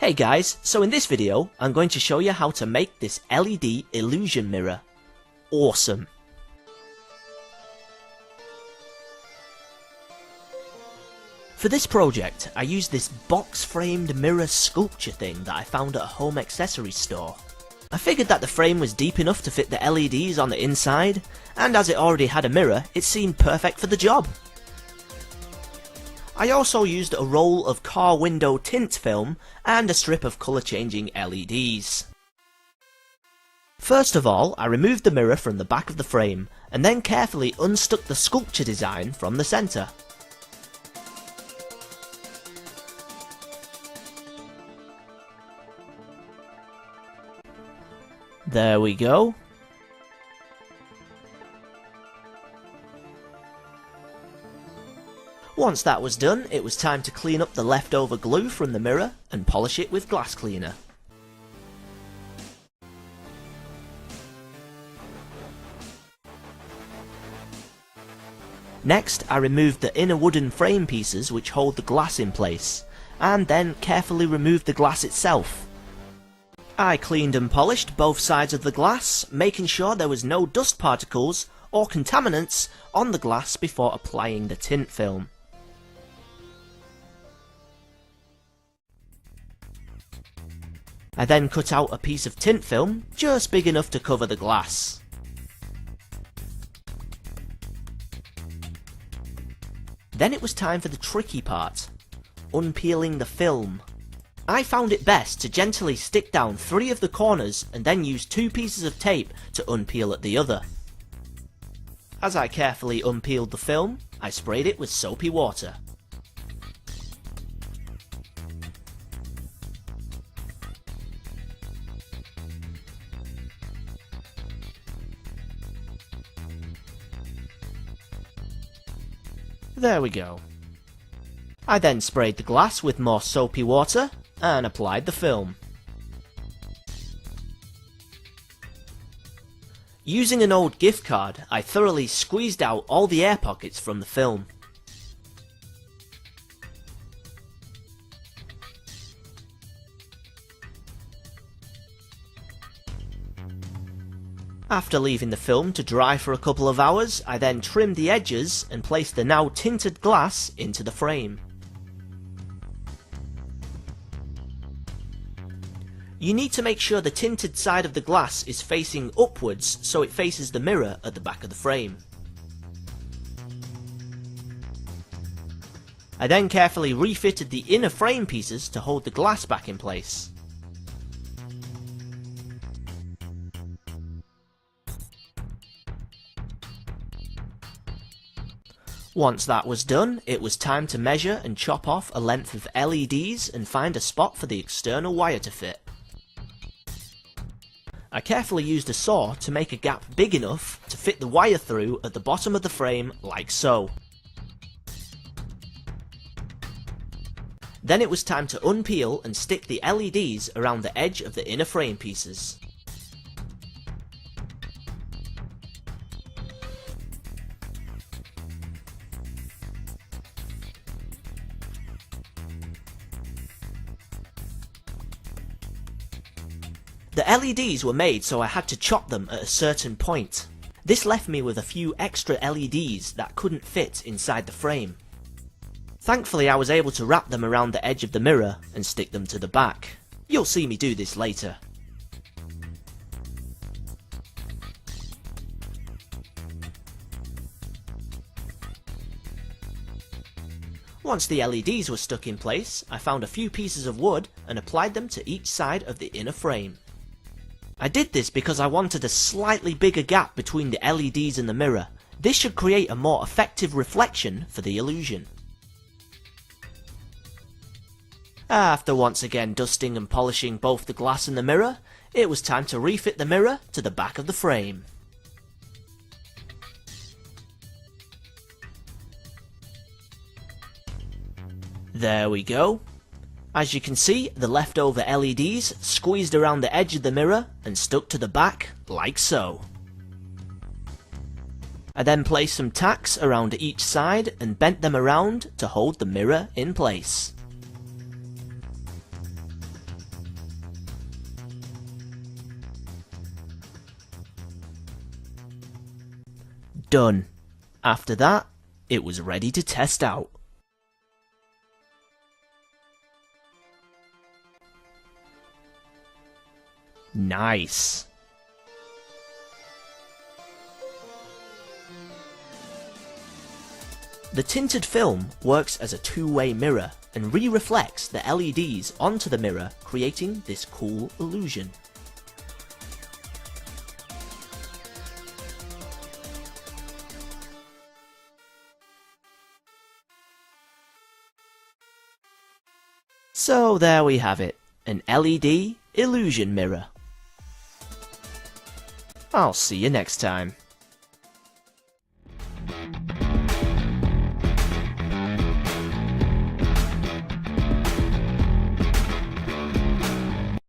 Hey guys, so in this video I'm going to show you how to make this LED illusion mirror. Awesome! For this project I used this box framed mirror sculpture thing that I found at a home accessories store. I figured that the frame was deep enough to fit the LEDs on the inside, and as it already had a mirror it seemed perfect for the job. I also used a roll of car window tint film and a strip of colour changing LEDs. First of all, I removed the mirror from the back of the frame and then carefully unstuck the sculpture design from the centre. There we go. Once that was done, it was time to clean up the leftover glue from the mirror and polish it with glass cleaner. Next, I removed the inner wooden frame pieces which hold the glass in place, and then carefully removed the glass itself. I cleaned and polished both sides of the glass, making sure there was no dust particles or contaminants on the glass before applying the tint film. I then cut out a piece of tint film, just big enough to cover the glass. Then it was time for the tricky part, unpeeling the film. I found it best to gently stick down 3 of the corners and then use 2 pieces of tape to unpeel at the other. As I carefully unpeeled the film, I sprayed it with soapy water. There we go. I then sprayed the glass with more soapy water and applied the film. Using an old gift card, I thoroughly squeezed out all the air pockets from the film. After leaving the film to dry for a couple of hours, I then trimmed the edges and placed the now tinted glass into the frame. You need to make sure the tinted side of the glass is facing upwards so it faces the mirror at the back of the frame. I then carefully refitted the inner frame pieces to hold the glass back in place. Once that was done, it was time to measure and chop off a length of LEDs and find a spot for the external wire to fit. I carefully used a saw to make a gap big enough to fit the wire through at the bottom of the frame like so. Then it was time to unpeel and stick the LEDs around the edge of the inner frame pieces. The LEDs were made so I had to chop them at a certain point. This left me with a few extra LEDs that couldn't fit inside the frame. Thankfully I was able to wrap them around the edge of the mirror and stick them to the back. You'll see me do this later. Once the LEDs were stuck in place, I found a few pieces of wood and applied them to each side of the inner frame. I did this because I wanted a slightly bigger gap between the LEDs and the mirror. This should create a more effective reflection for the illusion. After once again dusting and polishing both the glass and the mirror, it was time to refit the mirror to the back of the frame. There we go. As you can see, the leftover LEDs squeezed around the edge of the mirror and stuck to the back like so. I then placed some tacks around each side and bent them around to hold the mirror in place. Done. After that, it was ready to test out. Nice. The tinted film works as a two-way mirror and re-reflects the LEDs onto the mirror, creating this cool illusion. So there we have it, an LED illusion mirror. I'll see you next time.